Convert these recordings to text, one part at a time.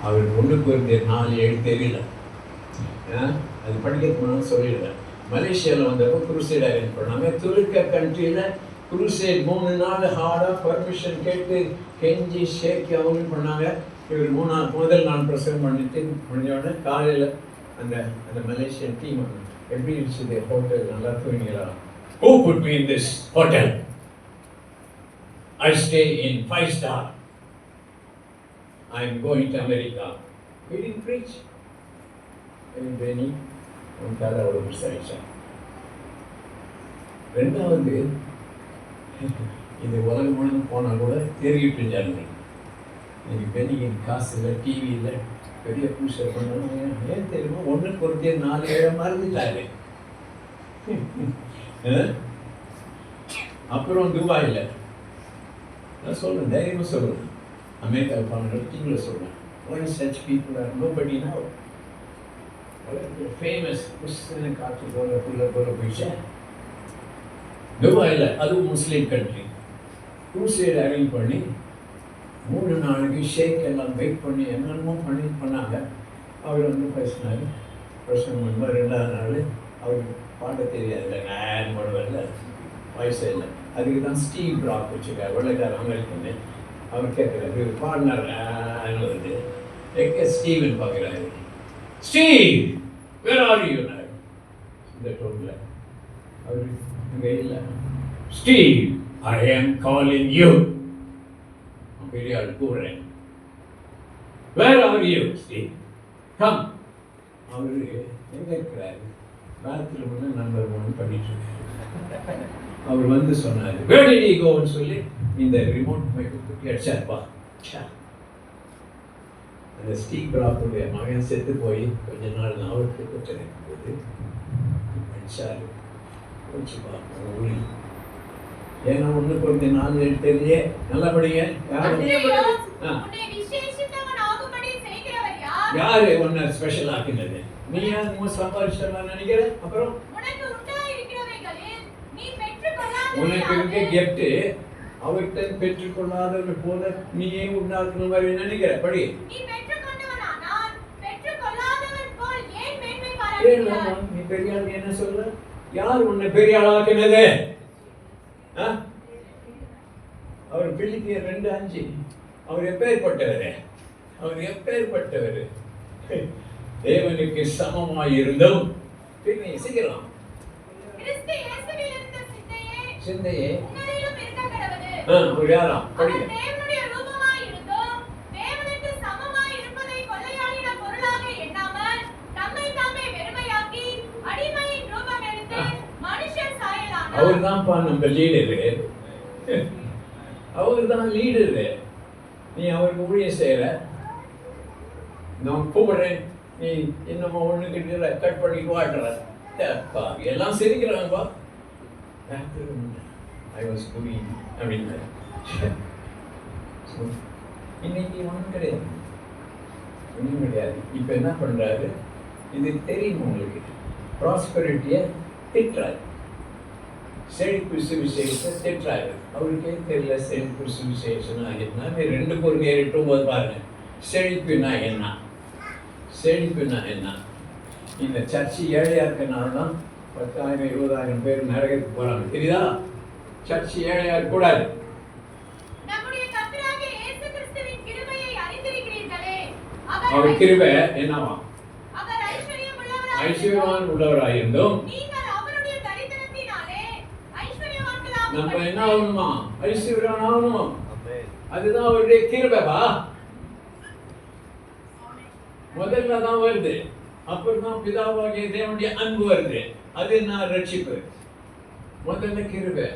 அவர் 1 Corinthians 4:7 தெரியல, அது படிக்கிறதுனால சொல்லிடுறேன். மலேசியாவில் வந்தப்போ குருசைட் அரேஞ்ச் பண்ணாங்க. துருக்க கண்ட்ரியில் குருசைட் 3 நாள் ஹார்டாக பர்மிஷன் கேட்டு கெஞ்சி ஷேக்கி அவங்க பண்ணாங்க. இவர் முதல் நாள் பிரசவம் பண்ணிட்டு முடிஞ்சோடனே காலையில் அந்த அந்த மலேசியன் டீம் எப்படி இருந்துச்சு ஹோட்டல், நல்லா தூங்கிங்களா? Who put me in this hotel? I stay in 5-star. I am going to America. He didn't preach. And then உனக்காக அவ்வளோ பெருசாகிடுச்சா? ரெண்டாவது, இது உலகம் முழுவதும் போனால் கூட தெரிவிட்டு ஜனங்கள் இன்னைக்கு பெரிய காசு இல்லை, டிவி இல்லை, பெரிய பூசர் பண்ணாங்க. ஏன் தெரியுமா? 1 Corinthians 4:7 மறந்துட்டாரு. அப்புறம் துபாயில் நான் சொல்கிறேன், தைரியமாக சொல்கிறேன், அமெரிக்காவில் போன டீமில் சொல்கிறேன், why such people are nobody now? Famous கிறிஸ்தன காற்று போல போயிடுச்சு. துபாயில், அதுவும் முஸ்லீம் கண்ட்ரி, குரூசைட் அரேஞ்ச் பண்ணி 3 நாளைக்கு ஷேக் எல்லாம் வெயிட் பண்ணி என்னென்னமோ பண்ணாங்க. அவர் வந்து பேசினார். பிரச்சனை பண்ணும்போது 2வது நாள் அவருக்கு பாட தெரியாது, நான் பாடுவார்ல, வயசு இல்லை. அதுக்கு தான் ஸ்டீவ் ராக் வச்சுருக்கார், வெள்ளைக்கார அமெரிக்கன்னு. அவர் கேட்குறாரு, இவர் பாடினார் வருது, எங்கே ஸ்டீவன் பார்க்குறாரு. Steve, where are you? இந்த டோனில் அவர் இங்கே இல்லை. ஸ்டீவ், ஐ ஆம் காலிங் யூ. பெரிய ஆள் கூறுறேன். Where are you Steve? Come. அவர் எங்கே இருக்கிறாரு? பாத்ரூம்னு நம்பர் 1 பண்ணிட்டு இருக்காரு. அவர் வந்து சொன்னார், வேர் டிட் ஹி கோன்னு சொல்லி இந்த ரிமோட் மைக்கை தூக்கி அடிச்சார்ப்பா. அந்த ஸ்டீவ் ராக்குடைய மகன் செத்து போய் கொஞ்ச நாள் அவருக்கு பிரச்சனை போது அடிச்சாரு. போச்சுப்பா ஊழி. ஏன்னா 1 Corinthians 4:7 தெரியலையே. நல்லபடிங்க. யாரு ஒன்ன ஸ்பெஷல் ஆக்கினது? நீ யாரு சம்பாதிச்சா நினைக்கிற? அப்புறம் உனக்கு இருக்க கிஃப்ட் அவர்கிட்ட பெற்றுக்கொள்ளாதவர்கள் போல நீயே உண்டாக்குன மாதிரி நினைக்கிற. படி. நீ பெரிய ஆள் என்ன சொல்ற? யார் உன்னை பெரிய ஆளாக்கினது? அவர் பிலிப்பியர் 2:5. அவர் எப்பேற்பட்டவர்? அவர் எப்பேற்பட்டவர்? தேவனுக்கு சமமாய் இருந்தும் சீக்கிரம் சிந்தையே ஒரு யாரா படிங்க. அவர் தான்ப்பா நம்ம லீடரு. அவர் தான் லீடரு. நீ அவருக்கு ஊழியம் செய்யற, நான் கூப்பிடுறேன், நீ என்னமோ ஒண்ணுக்கிட்ட கட் பண்ணி வாடுற. எல்லாம் சிரிக்கிறாங்கப்பா. I was doing அப்படின்னு. இன்னைக்கு ஒன்றும் கிடையாது, ஒன்றும் கிடையாது. இப்போ என்ன பண்ணுறாரு? இது தெரியும் உங்களுக்கு. ப்ராஸ்பரிட்டியை திட்டுறாரு, செழிப்பு சுவிசேஷத்தை திட்டுறாரு. அவருக்கே தெரியல செழிப்பு சுவிசேஷனா என்ன. 2 Corinthians 8:9 பாருங்க. செழிப்புனா என்ன? செழிப்புனா என்ன? இந்த சர்ச்சு ஏழையா இருக்கனால தான் 10,000 20,000 பேர் நரகத்துக்கு போறாங்க. தெரியுதா? சர்ச்சு ஏழையா இருக்கக்கூடாது. அவர் கிருபை என்னவா? ஐஸ்வர்யவான் உள்ளவராயிருந்தும் நம்ம என்ன ஆகணுமா? ஐஸ்வர்யவான் ஆகணுமா? அதுதான் அவருடைய கிருபைவா. முதல்ல தான் வருது, அப்புறம் தான் பிதாவாகிய தேவனுடைய அன்பு வருது. அது என்ன? ரட்சிப்பு. முதல்ல கிருபை.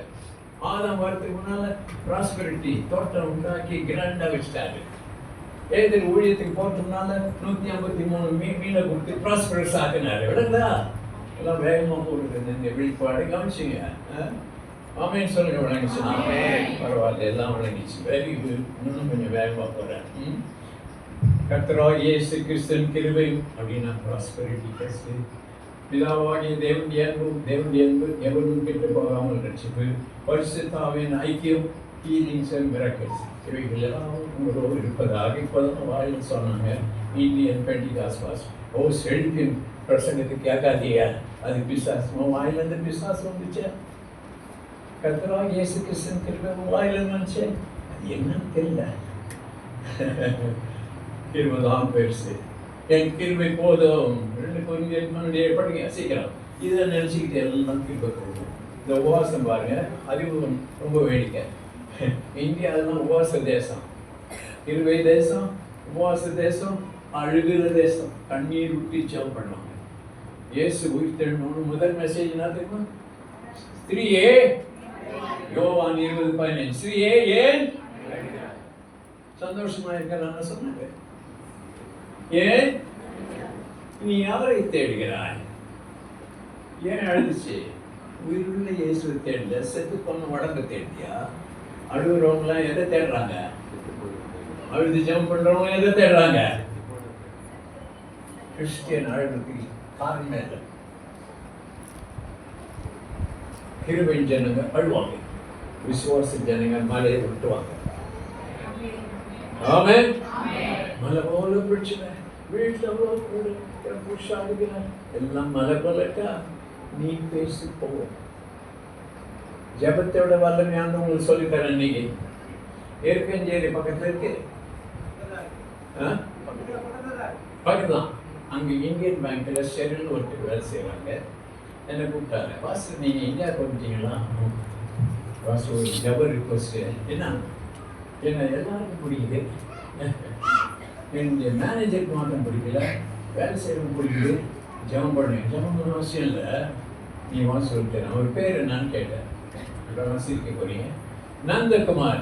ஆதாம் வரதுக்கு முன்னால ப்ராஸ்பரிட்டி, தோட்டம் உண்டாக்கி கிராண்டா வச்சுட்டாரு. ஏதேன் ஊழியத்துக்கு போட்டோம்னால 153 மீனை கொடுத்து ப்ராஸ்பரஸ் ஆக்கினாரு. விடங்களா? எல்லாம் வேகமாக போடுறது. இந்த வெளிப்பாடு கவனிச்சிங்க. ஆமேன்னு சொல்லுங்க. விளங்கிச்சு? பரவாயில்ல, எல்லாம் விளங்கிச்சு. Very good. இன்னும் கொஞ்சம் வேகமாக போகிறேன். கர்த்தராகிய இயேசு கிறிஸ்துவின் கிருபை அப்படின்னா ப்ராஸ்பரிட்டி கஸ்து. பிதாவாகிய தேவனுடைய அன்பு எவனும் கெட்டு போகாமல் ரட்சிப்பு. பரிசுத்த ஆவியின் ஐக்கியம் ஹீலிங்ஸ் அண்ட் மிராக்கிள்ஸ் இவைகளெல்லாம் உங்களோடு இருப்பதாக இப்போதான் வாயில் சொன்னாங்க. இந்தியன் பெண்டிகாஸ்ட் ஓ செழிப்பின் பிரசங்கத்துக்கு கேட்காதீங்க, அது பிசாசு. உன் வாயிலேருந்து பிசாசு வந்துச்சு. கர்த்தராகிய இயேசு கிறிஸ்துவின் கிருபை உன் வாயிலிருந்து வந்துச்சு. அது என்னன்னு தெரியல. கிருபை தான் பெருசு. என் கிருபை போதும். 2 கொரிந்தியர் படிங்க சீக்கிரம். இதை நினச்சிக்கிட்டு எல்லாம் கிருபை போகும். இந்த உபவாசம் பாருங்க, அறிவு ரொம்ப வேடிக்கை. இந்தியாவிலாம் உபவாச தேசம், கிருபை தேசம், உபவாச தேசம், அழுகிற தேசம். கண்ணீர் விட்டு ஜெபம் பண்ணுவாங்க. இயேசு உயிர்த்தெழுந்தோன்னு முதல் மெசேஜ் என்ன தெரியுமா? ஸ்திரீயே, யோவான் 20:15, ஸ்திரீயே ஏன் சந்தோஷமா இருக்கிறான்னு சொன்னாங்க. ஏன் நீ யாரை தேடுகிறாய்? ஏன் அழுதுச்சு? உயிருள்ள இயேசுவை தேடல, செத்து போன உடம்பை தேடியா? அழுகுறவங்களாம் எதை தேடுறாங்க? அழுது ஜெபம் பண்றவங்க எதை தேடுறாங்க? கிறிஸ்டியன் அழுகிறதுக்கு காரணம் இல்லை. கிருபை ஜனங்க அழுவாங்க, விசுவாச ஜனங்க மலையை விட்டுவாங்க. ஆமென். மலை போல பிரச்சனை, வீட்டில் எல்லாம் மலை போலட்டா நீ பேசி போவோம். ஜபத்தோட வல்லமையான உங்களுக்கு சொல்லித்தரேன். இன்னைக்கு ஏற்கஞ்சேரி பக்கத்துல இருக்கு, பக்கத்துதான். அங்கே இந்தியன் பேங்க்ல ஷெரில் ஒருத்தர் வேலை செய்வாங்க. என்னை கூப்பிட்டாங்க, வாசு நீங்க இந்தியா வந்துட்டீங்களா? வாசு ஒரு ஜபர் ரிக்வஸ்ட். என்ன எல்லாருக்கும் பிடிக்குது, என்னுடைய மேனேஜருக்கு மாற்றம் பிடிக்கல, வேலை செய்யறவங்க பிடிக்குது. ஜபம் பண்ணுங்க. ஜபம் பண்ண அவசியம் இல்லை, நீ வாசு சொல்லிட்டேன். அவர் பேர் என்னன்னு கேட்டேன். சிரிக்க போறீங்க. நந்தகுமார்.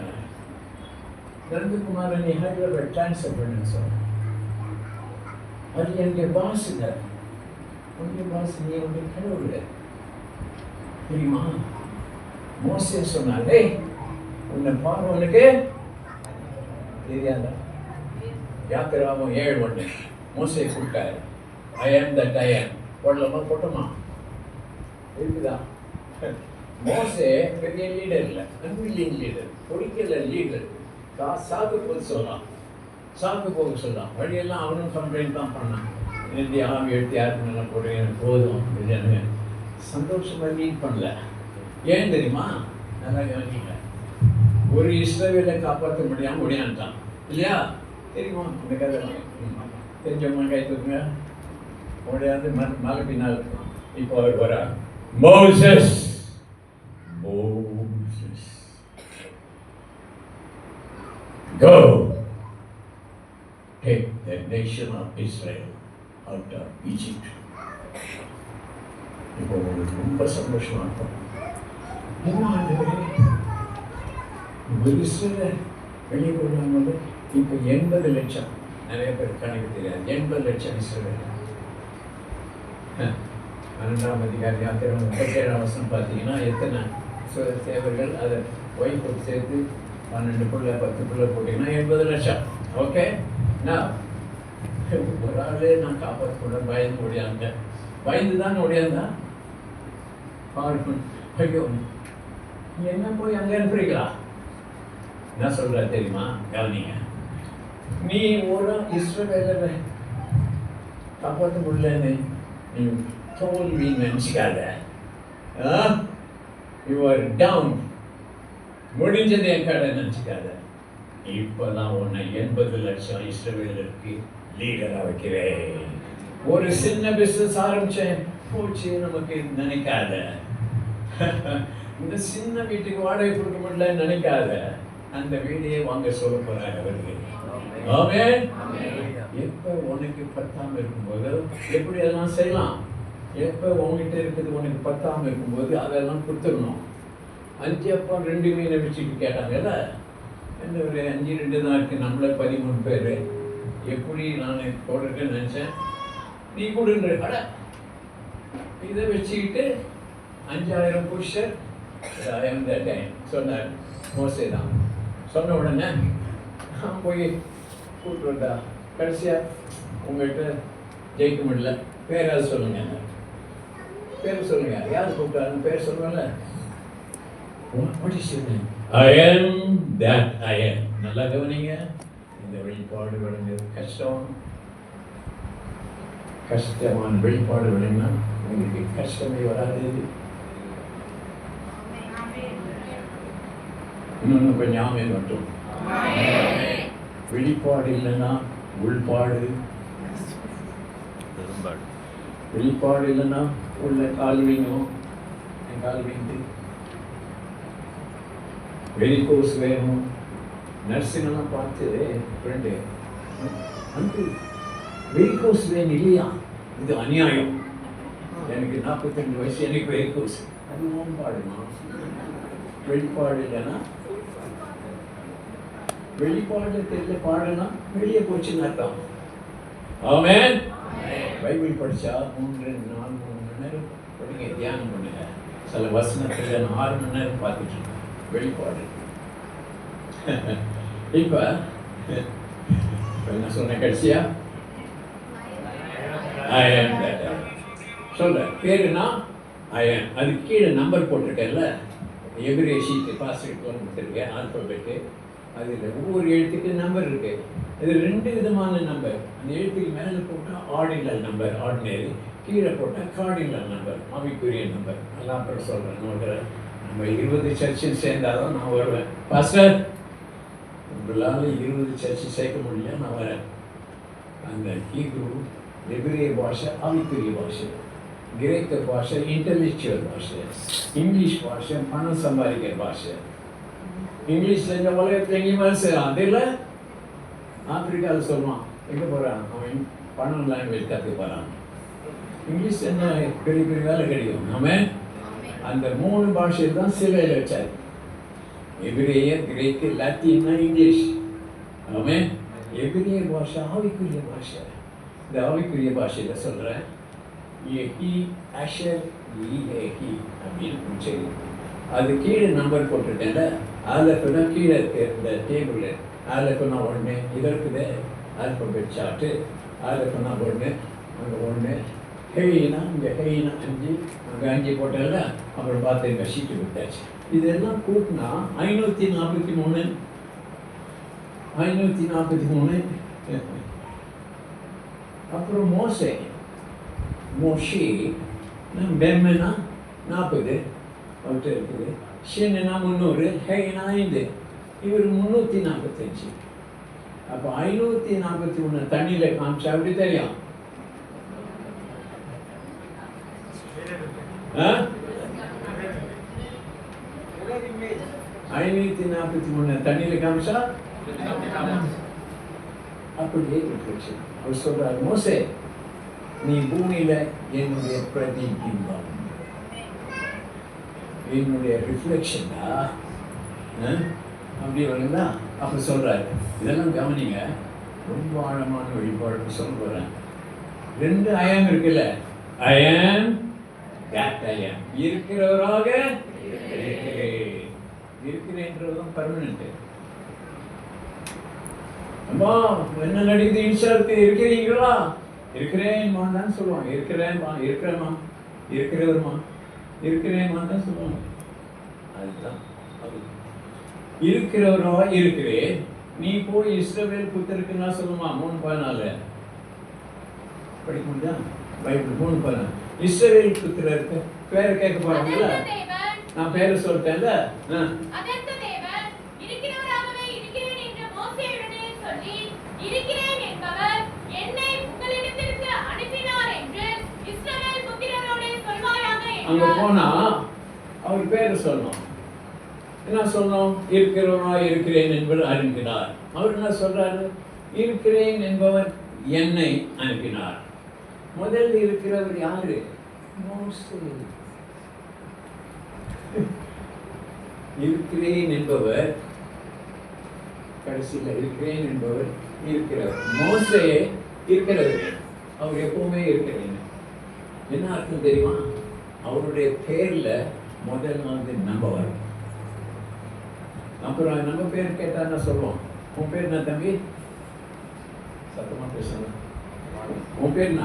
நந்தகுமார் நீ ஹைதராபாத் ட்ரான்ஸ்ஃபர் பண்ணுன்னு சொன்ன. அது என்னுடைய பாஸ் இல்லை, உன்னுடைய பாஸ் நீ உன்னுடைய கடவுள் தெரியுமா? மோசே சொன்னாலே உன்னை பார்வனுக்கு தெரியாதா? யாத்திராவும் 7:1 மோசே கூப்பிட்டாரு. ஐ ஆம் தட் ஐ ஆம் போடலாமா? போட்டோமா? இருக்குதா? மோசே பெரிய லீடர் இல்லை, அன்பில்லிங் லீடர், பொடிக்கல லீடர். சாக்கு போக சொல்லலாம், சாக்கு போக சொல்லலாம். வழியெல்லாம் அவனும் கம்ப்ளைண்ட் தான் பண்ணான். இந்தியா எடுத்து யாருக்கு நல்லா போடுற எனக்கு போதும் அப்படின்னு சந்தோஷமாக லீட் பண்ணல. ஏன் தெரியுமா? நல்லா கவனிக்கல. ஒரு இஸ்ரவேலை காப்பாற்ற முடியான்ட்டான் இல்லையா? தெரியுமா இந்த கதை? தெரிஞ்சவங்க கை தூக்குங்க. முடியாது, மலை பின்னால் இருக்கும். இப்போ அவர் வர Moses, go take the nation of Israel out of Egypt. இப்போ உங்களுக்கு ரொம்ப சந்தோஷமா இருக்கும். என்ன ஆண்டவரே, ஒரு இஸ்ரவேல் வெளியே கொள்ளாமல் இப்போ 80 லட்சம், நிறைய பேர் கணக்கு தெரியாது, 80 லட்சம் இஸ்ரவேல். 12ஆம் அதிகாரம் யாத்திரை 37ஆம் வசனம் பார்த்தீங்கன்னா எத்தனை தேவர்கள், அதை ஒய்ஃபுக்கு சேர்த்து 12 புள்ள 10 புள்ள போட்டிங்கன்னா 80 லட்சம். ஓகே, நான் ஒரு ஆளே நான் காப்பாற்றக்கூட பயந்து ஓடியாங்க. பயந்து தான் ஓடியாந்தா பார்க்கணும். ஐயோ நீ என்ன போய் அங்கே அனுப்புறீங்களா? என்ன சொல்ற தெரியுமா? கவனிங்க. நீ ஒரு இஸ்ரவேலை காப்பாற்ற முடியலன்னு நீ தோல்வி நினச்சிக்காத. யூ ஆர் டவுன், முடிஞ்சது என் கடை நினச்சிக்காத. இப்போதான் உன்னை 80 லட்சம் இஸ்ரவேலுக்கு லீடராக வைக்கிறேன். ஒரு சின்ன பிஸ்னஸ் ஆரம்பிச்சேன், போச்சு நமக்கு நினைக்காத. இந்த சின்ன வீட்டுக்கு வாடகை கொடுக்க முடியலன்னு நினைக்காத. அந்த வீடையே வாங்க சொல்ல போறாங்க அவர்கள். ஆமென். எப்போ உனக்கு பத்தாம இருக்கும்போது எப்படி அதெல்லாம் செய்யலாம்? எப்போ உங்ககிட்ட இருக்குது உனக்கு பத்தாம இருக்கும்போது அதெல்லாம் கொடுத்துடணும். 5 அப்பா 2 மீனை வச்சுட்டு கேட்டாங்கல்ல, என்ன ஒரு 5 2 தான் இருக்குது, நம்மள 13 பேர், எப்படி நான் போடுறேன்னு நினச்சேன். நீ கொடுன்ற கடை இதை வச்சுக்கிட்டு 5000 புஷர் சொன்னார். மோசே தான் சொன்ன உடனே நான் போய் கூப்பிட்டு வந்தா. கடைசியாக உங்கள்கிட்ட ஜெயிக்க முடியல, பேராது சொல்லுங்க, பேர் சொல்லுங்க, யார் கூப்பிட்டாருன்னு பேர் சொல்லுவேன்ல. I am that I am. நல்லா கவனிங்க. இந்த வெளிப்பாடு விளங்குறது கஷ்டமான வெளிப்பாடு விளங்கினா உங்களுக்கு கஷ்டமே வராது. இன்னொன்று கொஞ்சம் ஆமே மட்டும். வெளிப்பாடு இல்லைன்னா உள்பாடு, வெளிப்பாடு இல்லைன்னா உள்ள கால்விங்கும் கால்விங்கு வெரிகோஸ் வேணும். நர்ஸுங்கெல்லாம் பார்த்து ஃப்ரெண்டு வந்து வெரிகோஸ் வேணும் இல்லையா, இது அநியாயம், எனக்கு 42 வயசு, எனக்கு வெரிகோஸ். அது ஓம்பாடுமா? வெளிப்பாடு இல்லைன்னா வெளிப்பாடு தெரியல, பாடுனா வெளியே போச்சுன்னு அர்த்தம். ஆமென். பைபிள் படித்தா 3-4 மணி நேரம் படிங்க, தியானம் பண்ணுங்க. சில வசனத்தில் 6 மணி நேரம் பார்த்துட்டு இருக்கேன். வெளிப்பாடு. இப்போ என்ன சொன்ன கடைசியா? சொல்ற பேருனா ஐயன். அது கீழே நம்பர் போட்டிருக்கேன்ல, எவ்ரி ஷீட்டு பாஸ்வேர்ட் கொடுத்துருக்கேன், ஆல்பபெட்டு. அதில் ஒவ்வொரு எழுத்துக்கு நம்பர் இருக்கு. இது 2 விதமான நம்பர். அந்த எழுத்துக்கு மேலே போட்டால் ஆர்டினல் நம்பர், ஆர்டினரி. கீழே போட்டால் கார்டினல் நம்பர், ஆவிக்குரிய நம்பர். நல்லா அப்புறம் சொல்கிறேன். நம்ம 20 சர்ச்சில் சேர்ந்தாலும் நான் வருவேன். பாஸ்டர், உங்களால் 20 சர்ச்சு சேர்க்க முடியல, நான் வரேன். அந்த ஹீப்ரு எபிரேய பாஷை ஆவிக்குரிய பாஷை, கிரேக்க பாஷை இன்டெலெக்சுவல் பாஷை, இங்கிலீஷ் பாஷை பணம் சம்பாதிக்கிற பாஷை. இங்கிலீஷ் தெரிஞ்ச உலகத்தில் எங்கேயுமே செய்யலாம். அதில் ஆப்பிரிக்காவில் சொல்லுவான், எங்கே போகிறான் அவன், பணம் லாங்குவேஜ் கற்றுக்க போகிறான். இங்கிலீஷ் என்ன பெரிய பெரிய வேலை கிடைக்கும். நம்ம அந்த 3 பாஷையில் தான் சிலையில் வச்சார். எபிரேய, கிரேக்கு, லாத்தின்னா இங்கிலீஷ். அவன் எபிரேய பாஷை ஆவிக்குரிய பாஷை. இந்த ஆவிக்குரிய பாஷையில் சொல்கிறேன், ஏகி அஷர் ஏகி அப்படின்னு சரி. அது கீழே நம்பர் போட்டுட்டேன்ல, அதில் இப்போ தான் கீழே இந்த டேபிள் அதில் இப்போ நான் 1 இதற்குது ஆல்பபெட் சார்ட்டு. அதில் இப்போ நான் 1 அங்கே 1 ஹெய்னா இங்கே ஹெய்னா 5 அங்கே 5 போட்டேன்ல. அப்புறம் பார்த்து இந்த ஷீட்டு கொடுத்தாச்சு. இதெல்லாம் கூட்டினா 543. 543. அப்புறம் மோசே பெம்னா 40 அவர்கிட்ட இருக்குது. ஷென்னா 300, ஹெய்னா 5, இவர் 345. அப்போ 541 தண்ணியில் காமிச்சா அப்படி தெரியும். 543 தண்ணியில் காமிச்சா அப்படியே ரிஃப்ளெக்ஷன். அவர் சொல்றாரு, மோசே நீ பூமியில என்னுடைய பிரதிபிம்பம், என்னுடைய ரிஃப்ளெக்ஷனா அப்படி வருங்களா? அப்போ சொல்றாரு. இதெல்லாம் கவனிங்க, ரொம்ப ஆழமான வழிபாடு சொல்ல போறேன். 2 ஐயம் இருக்குல்ல, ஐயம் ஐயம் இருக்கிறவராக இருக்கிறேன்றதும் பர்மனெண்ட். அம்மா என்ன நடிக்குது இன்ஸ்டாக்கு இருக்கிறீங்களா? இருக்கிறேன்மா தான் சொல்லுவாங்க. இருக்கிறேன்மா, இருக்கிறேம்மா, இருக்கிறவருமா, இருக்கிறேன்மா தான் சொல்லுவாங்க. அதுதான் அது. இருக்கிறவரா இருக்கிறேன். நீ போய் இஸ்ரவேல் புத்தருக்குன்னா சொல்லுமா 3:14 படிக்க முடியா? பைபிள் 3:14 இஸ்ரவேல் புத்திரருக்கு பேரை கேட்க போறாங்கல்ல, நான் பேரை சொல்லிட்டேன்ல. அங்க போனா அவர் பேரை சொல்லணும். என்ன சொல்லணும்? இருக்கிறவரா இருக்கிறேன் என்பது அறிந்தினார். அவர் என்ன சொல்றாரு? இருக்கிறேன் என்பவர் என்னை அனுப்பினார். முதல்ல இருக்கிறவர் யாரு? இருக்கிறேன் என்பவர் கடைசியில் இருக்கிறேன் என்பவர் இருக்கிறவர். மோசே இருக்கிறவர், அவர் எப்பவுமே இருக்கிறேன். என்ன அர்த்தம் தெரியுமா? அவருடைய பேர்ல முதல் நம்பவர். அப்புறம் நம்ம பேர் கேட்டா என்ன சொல்லுவோம்? உன் பேர் என்ன தம்பி? சத்தமா பேசணும். உன் பேர் என்ன?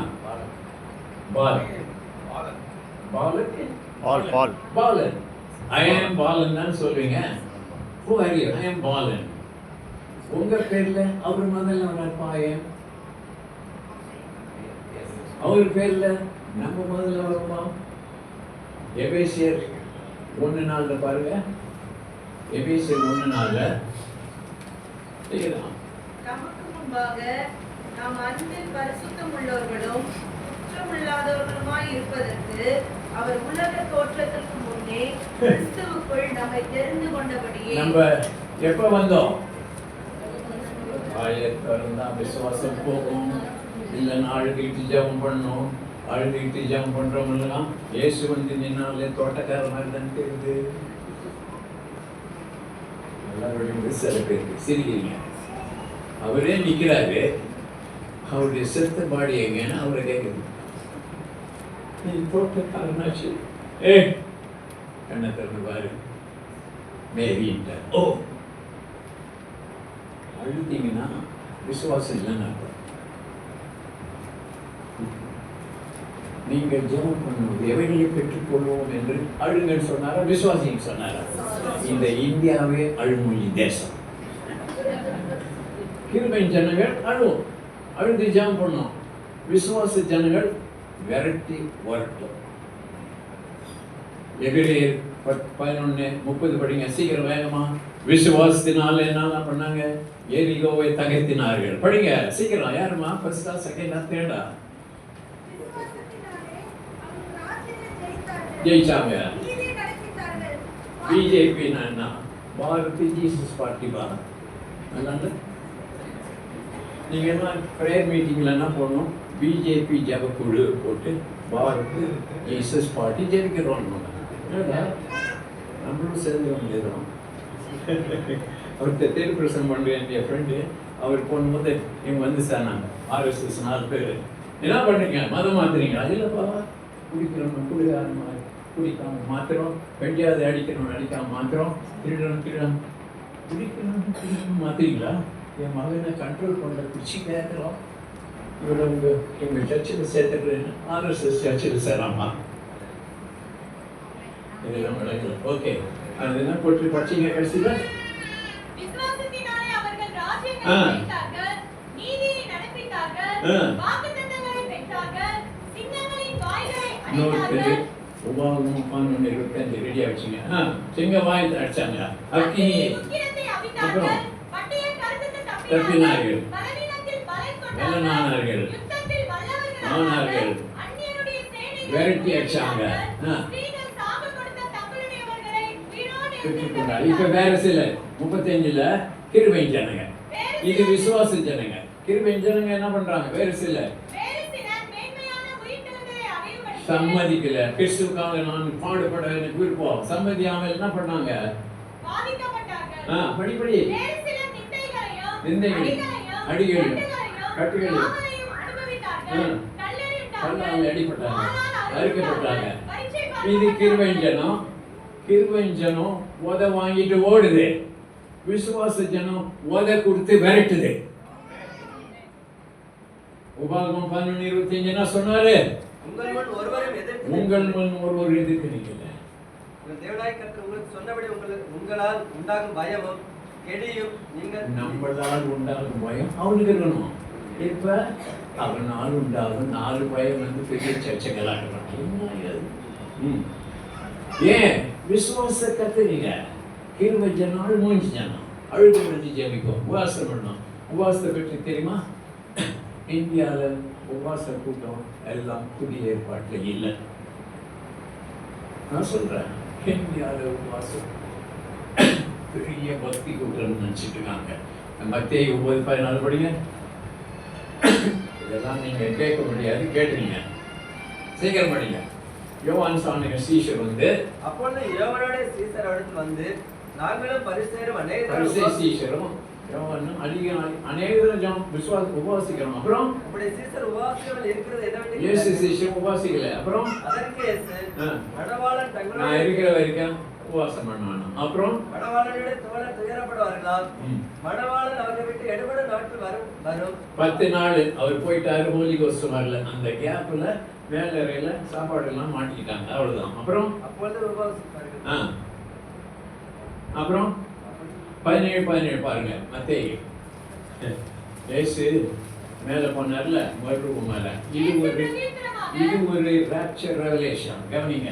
பாலன். ஐ ஆம் பாலன் தான் சொல்வீங்க. Who are you? I am Balan. உங்க பேர்ல அவர் முதல்ல வர்றார் பாயன். அவர் பேர்ல நம்ம முதல்ல வருமா? எபேசியர் 1:4 பாருங்க. எபேசியர் 1:4 செய்யலாம். நமக்கு முன்பாக நாம் அன்பில் பரிசுத்தம் உள்ளவர்களும் குற்றமில்லாதவர்களுமாய் இருப்பதற்கு அவர் உலக தோற்றத்திற்கு முன்னே கிறிஸ்துவுக்குள் நம்மை தெரிந்து கொண்டபடியே. நம்ம எப்ப வந்தோம்? ஆயத்தா விசுவாசம் போகும், இல்லைன்னா அழுகிட்டு ஜெபம் பண்ணணும். அழுகிட்டு ஜெபம் பண்றவங்கலாம் இயேசு வந்து நின்னாலே தோட்டக்கார மாதிரி தான் தெரியுது. எல்லாருடைய சில பேருக்கு சிரிக்கிறீங்க. அவரே நிற்கிறாரு, அவருடைய செத்த பாடி எங்கன்னு அவரை கேட்குது. நீ தோட்டக்காரனாச்சு, கண்ணை திறந்து பாரு மேரின்ட்ட. ஓ, அழுத்தீங்கன்னா விசுவாசம் இல்லைன்னு அர்த்தம். நீங்கள் ஜெபம் பண்ணுவது எவைகளை பெற்றுக்கொள்வோம் என்று அழுங்கன்னு சொன்னாரா, விசுவாசின்னு சொன்னாரா? இந்த இந்தியாவே அழுமொழி தேசம். கிருபை ஜனங்கள் அழுவோம், அழுது ஜெபம் பண்ணோம். விசுவாச ஜனங்கள் விரட்டி வரட்டும். எபிரேயர் 11:30 படிங்க, சீக்கிரம் வேகமா. விசுவாசத்தினால என்ன பண்ணாங்க? எரிகோவை தகர்த்தினார்கள். படிங்க சீக்கிரம். யாருமா? ஃபர்ஸ்டா, செகண்டா, தேர்டா? ஜெயிச்சாங்க. பிஜேபி என்ன? பாரதி ஜீசஸ் பார்ட்டிபா? அதனால நீங்க என்ன ப்ரேயர் மீட்டிங்ல என்ன பண்ணணும்? பிஜேபி ஜபக்குழு போட்டு பாரதி ஜீசஸ் பார்ட்டி ஜெயிக்கிறோம். நம்மளும் சேர்ந்து வந்துடுறோம். அவர் தெரு பிரசனம் பண்ணுற என் ஃப்ரெண்டு, அவர் போகும்போது இவங்க வந்து சேர்னாங்க. RSS 4 பேர். என்ன பண்ணுறீங்க? மதம் மாத்துறீங்களா? இல்லைப்பா, குடிக்கிறோம் குடிக்காம குடிக்காம மாத்திரம், வெண்டியாவது அடிக்கிறோம் அடிக்காம மாத்திரம், திருடணும் குடிக்கணும் மாத்துறீங்களா? என் மகனை கண்ட்ரோல் பண்ண குச்சி கேட்குறோம். இவரை எங்கள் சர்ச்சில் சேர்த்துக்கிறேன்னு RSS சர்ச்சில் சேராமா? இதெல்லாம் விளங்கல. ஓகே, அது என்ன போட்டு படிச்சீங்க கடைசியில்? விசுவாசத்தினாலே அவர்கள் ராஜ்யங்களை ஜெயித்தார்கள், நீதியை நடப்பித்தார்கள், வாக்குத்தத்தங்களை பெற்றார்கள், சிங்கங்களின் வாய்களை அடைத்தார்கள். உபாகமம் 11:25 ரெடியா வச்சுங்க. சிங்க வாய் அடிச்சாங்க, அக்கினி அப்புறம் தப்பினார்கள், பலனானார்கள், ஆனார்கள், விரட்டி அடிச்சாங்க. இப்ப வேற சில 35ல கிருபை ஜனங்க, இது விசுவாச ஜனங்க. கிருபை ஜனங்க என்ன பண்றாங்க? வேற சில சம்மதிக்கல. கிறிஸ்துவுக்காக நான் பாடுபட எனக்கு விருப்பம். சம்மதியாமல் என்ன பண்ணாங்க? படிப்படி நிந்தைகள், அடிகள், கட்டுகள், கல்லால் அடிப்பட்டாங்க, அறுக்கப்பட்டாங்க. இது கிருபை ஜனம். கிருபை ஜனம் உத வாங்கிட்டு ஓடுது, விசுவாச ஜனம் உத கொடுத்து விரட்டுது. உபாகமம் 11:25 என்ன சொன்னாரு? உங்கள் முன் ஒருவர் எதிர்த்து நிற்கல. தேவனாய் கர்த்தர் உங்களுக்கு சொன்னபடி உங்களால் உண்டாகும் பயமும் கெடியும் நீங்கள் நம்மளால் உண்டாகும் பயம் அவனுக்கு இருக்கணும். இப்ப அவனால் உண்டாகும் 4 பயம் வந்து பெரிய சர்ச்சைகளாக ஏன்? விசுவாச கத்துறீங்க. கிருபை ஜனம் மூஞ்சி ஜனம் அழுது முடிஞ்சு ஜெபிக்கும், உபவாசம் பண்ணணும். உபவாசத்தை பற்றி தெரியுமா? இந்தியாவில் உபவாச கூட்டம் எல்லாம் புதிய ஏற்பாட்டில் இல்லை. நான் சொல்றேன், இந்தியாவில் உபவாசம் பெரிய பக்தி கூட்டம் நினைச்சிட்டு இருக்காங்க. மத்தேயு 9:14 படிங்க. இதெல்லாம் நீங்க கேட்க முடியாது, கேட்டுறீங்க. சீக்கிரம் படிங்க. யோவான் சாமிய சீஷர் வந்து, அப்பொழுது யோவானோட சீஷர் அடுத்து வந்து, நாங்களும் பரிசேயரும் அநேகரும் சீஷரும் யோவானும் அநேகரும் உபவாசிக்கிறோம். அப்புறம் அப்படி சீஷர் உபவாசிக்காமல் இருக்கிறது என்ன? இயேசு சீஷர் உபவாசிக்கல. அப்புறம் அதற்கு இயேசு, மணவாளன் தங்களோட நான் இருக்கிற வரைக்கும் உபவாசம் பண்ணுவான். அப்புறம் மணவாளனுடைய தோழர் துயரப்படுவார்களாம். மணவாளன் அவரை விட்டு எடுபட நாட்கள் வரும் 10 நாள் அவர் போயிட்டாரு, ஹோலி கோஸ்ட் வரல. அந்த கேப்ல வேலையில சாப்பாடு எல்லாம் மாட்டிக்கிட்டாங்க, அவ்வளவுதான். அப்புறம் அப்பொழுது உபவாசிப்பார்கள். அப்புறம் 17 பாருங்க. மத்தேயு இயேசு மேலே போனார்ல, மறுரூபம் மேலே. இது ஒரு ராப்சர் ரெவலேஷன். கவனிங்க,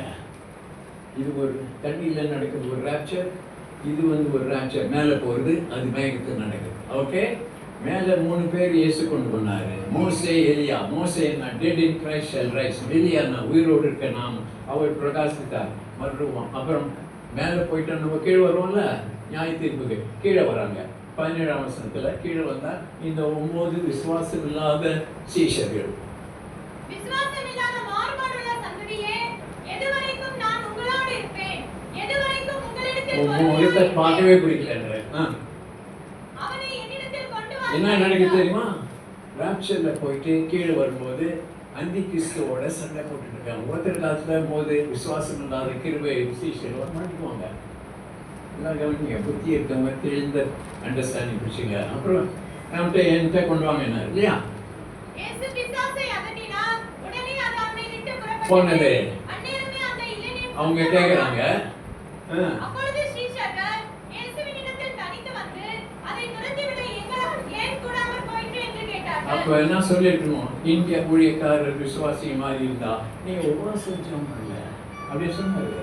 இது ஒரு தண்ணியில் நடக்குது ஒரு ராப்சர், இது ஒரு ராப்சர் மேலே போகிறது, அது மேகத்தில் நடக்குது. ஓகே, மேலே 3 பேர் இயேசு கொண்டு போனாரு. மோசே, எலியா. மோசே என்ன? Dead in Christ shall rise. எலியா என்ன? உயிரோடு இருக்க நாம் அவர் பிரகாசித்தார், மறுரூபம். அப்புறம் மேலே போயிட்டு நம்ம கீழே வருவோம்ல, நியாய தீர்ப்புக்கு கீழே வராங்க. 17ஆம் வசனத்துல கீழே வந்தா இந்த 9 விசுவாசம் இல்லாத சீஷர்கள். விசுவாசமில்லாத மாறுபாடுள்ள சந்ததியே, எதுவரைக்கும் நான் உங்களோடு இருப்பேன், எதுவரைக்கும் உங்களிடத்தில் ஒருத்தர் பார்க்கவே பிடிக்கல. அவனை என்னிடத்தில் கொண்டு வா. என்ன நடக்குது தெரியுமா? ராப்சர்ல போயிட்டு கீழே வரும்போது அந்தி கிறிஸ்துவோட சண்டை போட்டுட்டு இருக்காங்க. ஒருத்தர் காலத்துல போது விசுவாசம் இல்லாத கிருபை சீஷர்கள் மாட்டிக்குவாங்க. எல்லாம் கவனிங்க, புத்தி இருக்கவங்க தெளிந்த அண்டர்ஸ்டாண்டிங் பிடிச்சிங்க. அப்புறம் என்கிட்ட கொண்டு வாங்க என்ன இல்லையா? இயேசு பிசாசை அதட்டினார். உடனே அது அவனை விட்டு புறப்பட்டது. போனது. அந்நேரமே அந்த இளைஞன் அவங்க கேட்குறாங்க. அப்பொழுது சீஷர்கள் இயேசுவினிடத்தில் தனித்து வந்து, அதை துரத்திவிட எங்களால் ஏன் கூடாமல் போயிற்று என்று கேட்டார்கள். அப்போ என்ன சொல்லிருக்கணும்? இந்திய ஊழியக்காரர் விசுவாசி மாதிரி இருந்தா நீங்க உபவாசம் பண்ணல அப்படி சொன்னாரு.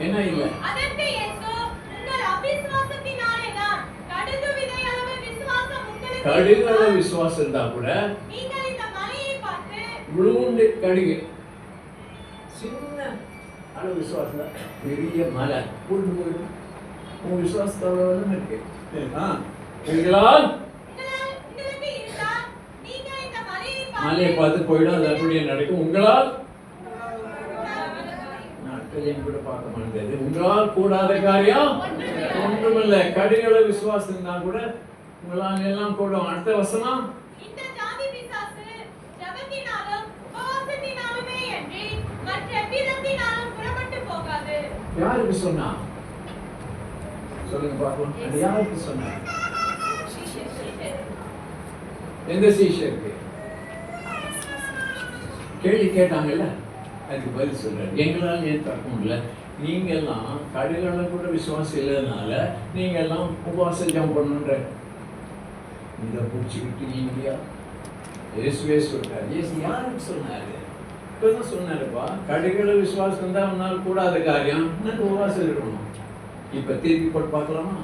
என்ன இல்லை? அதற்கு இயேசு, உங்கள் அவிசுவாசத்தினாலே தான். கடுகு விதை அளவு விசுவாசம் உங்களுக்கு கடுகு அளவு விசுவாசம் இருந்தா கூட நீங்கள் இந்த மலையை பார்த்து, விழுந்து கடுகு சின்ன அளவு விசுவாசம் தான் பெரிய மலை கூட்டு போயிடும். உன் விசுவாசத்தோட இருக்கு. உங்களால் உங்களுக்கு இருந்தால் நீங்கள் இந்த மலையை பார்த்து போயிடும், அது அப்படியே நடக்கும். உங்களால் நாட்களையும் கூட பார்க்க மாட்டேது. உங்களால் கூடாத காரியம் ஒன்றுமில்லை. கடுகள விசுவாசம் தான் கூட உங்களால் எல்லாம் கூடும். அடுத்த வசனம், இந்த ஜாதி பிசாசு ஜெபத்தினாலும் உபவாசத்தினாலுமே அன்றி மற்ற எவ்விதத்தினாலும் புறப்பட்டு போகாது. யாருக்கு சொன்னா? சொல்லுங்க பார்ப்போம். அது யாருக்கு சொன்னா? எந்த சீஷருக்கு? கேள்வி கேட்டாங்கல்ல, அதுக்கு பதில் சொல்றாரு. எங்களால் ஏன் தர்க்கம் இல்லை? நீங்கெல்லாம் கடுகள கூட விசுவாசம் இல்லாதனால நீங்கெல்லாம் உபவாசம் ஜெபம் பண்ணுன்ற இதை பிடிச்சிக்கிட்டு இல்லையா? இயேசுவே சொல்றாரு. இயேசு யாருக்கு சொன்னாரு? இப்பதான் சொன்னாருப்பா, கடுகள விசுவாசம் தான் உன்னால் கூடாத காரியம். இன்னும் உபவாசம் இருக்கணும். இப்ப திருப்பி போட்டு பார்க்கலாமா?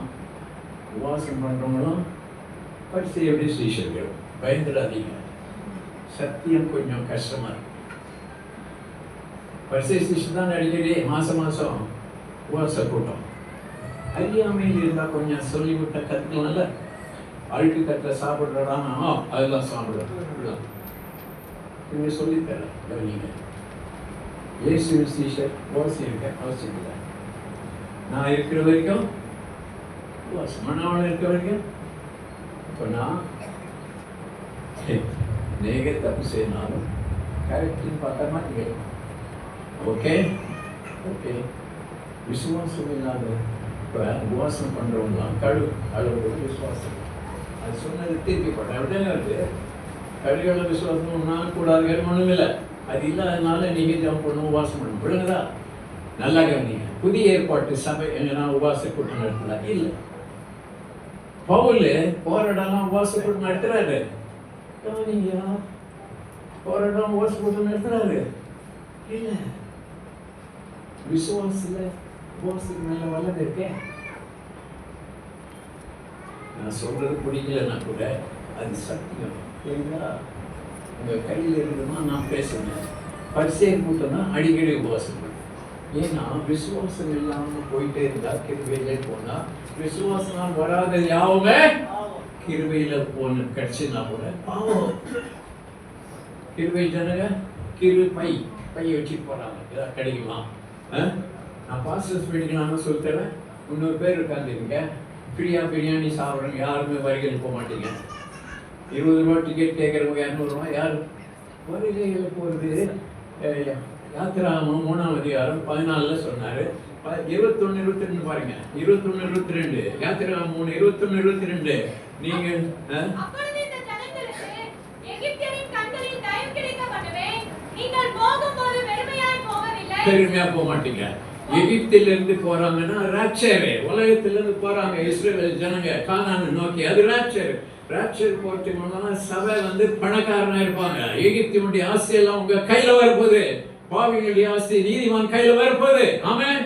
உபவாசம் பண்றவங்களும் பரிசை எப்படி சீஷர்கள் பயந்துடாதீங்க. சத்தியம் கொஞ்சம் கஷ்டமா இருக்கு. பரிசை சீஷன் தான் அடிக்கடி மாசம் உபவாச கூட்டம். அறியாமையில் இருந்தா கொஞ்சம் சொல்லிவிட்ட கத்துக்கலாம்ல. அழுக்கு தட்டில் சாப்பிட்றடா, அதெல்லாம் சாப்பிடுறோம். இவங்க சொல்லித்தர கவனிங்க. இயேசு சீஷர் உபவாசம் இருக்க அவசியம் இல்லை. நான் இருக்கிற வரைக்கும் உபவாசம், மனவளம் இருக்க வரைக்கும். இப்போ நான் நேக தப்பு செய்யனாலும் கரெக்டின்னு பார்த்தா மாட்டேங்க. Okay okay. விசுவாசம் இல்லாத இப்போ உபவாசம் பண்ணுறவங்களாம் அளவு விசுவாசம். அது சொன்னது திருப்பி போட்டேன். அப்படியே வருது. கடுகள விசுவாசம் ஒன்றாலும் கூடாது ஒன்றும் இல்லை. அது இல்லாதனால நீங்கள் ஜெபம் பண்ணணும், உபவாசம் பண்ணணும். விழுங்குதா? நல்லா கவனிங்க. புதிய ஏற்பாட்டு சபை எங்கன்னா உபவாச கூட்டம் நடத்தல இல்லை. பவுல் போராடலாம் உபவாச கூட்டம் நடத்துறாரு. போராடம் உபவாச கூட்டம் நடத்துறாரு இல்லை. விசுவாசத்துல உபவாசத்துக்கு நல்ல வல்லது இருக்கேன். நான் சொல்றது பிடிக்கலன்னா கூட அது சத்தியம். சரிங்களா? உங்க கையில் இருக்குதுன்னா நான் பேசுவேன். பரிசேர் கூட்டம்னா அடிக்கடி உபவாசம். ஏன்னா விசுவாசம் இல்லாமல் போயிட்டே இருந்தா கிருபையில போனா, விசுவாசம் வராத யாவுமே கிருபையில போன கிடைச்சுன்னா கூட பாவம். கிருபை ஜனங்க பையை வச்சுட்டு போறாங்க. ஏதாவது கிடைக்குமா? நான் பாஸ்டர்ஸ் படிக்கலாம்னு சொல்லித்தரேன். 300 பேர் உட்காந்துருங்க. ஃப்ரீயா பிரியாணி சாப்பிட்றவங்க யாருமே வருகையில் போக மாட்டீங்க. 20 ரூபா டிக்கெட் கேட்குறவங்க 200 ரூபா. யார் வருகையில் போகிறது? யாத்திராகமம் 3ஆம் அதிகாரம் 14 சொன்னாரு. 21, 22 பாருங்க. 21, 22 யாத்திராகமம் 3, 21, 22. நீங்க அப்பொழுது இந்த ஜனங்களுக்கு எகிப்தியரின் கண்களில் தயவு கிடைக்க பண்ணுவேன். நீங்கள் போகும்போது வெறுமையாய் போவதில்லை. பெருமையா போக மாட்டீங்க. எகிப்திலிருந்து போறாங்கன்னா ராப்சர், உலகத்திலிருந்து போறாங்க இஸ்ரவேல் ஜனங்க கானானை நோக்கி, அது ராப்சர். ராப்சர் போறதுக்கு முன்னால சபை வந்து பணக்காரனா இருப்பாங்க. எகிப்தினுடைய ஆசையெல்லாம் உங்க கையில வரப்போகுது, பாவிகளுடைய ஆசை நீதிமான் கையில வரப்போகுது. ஆமென்.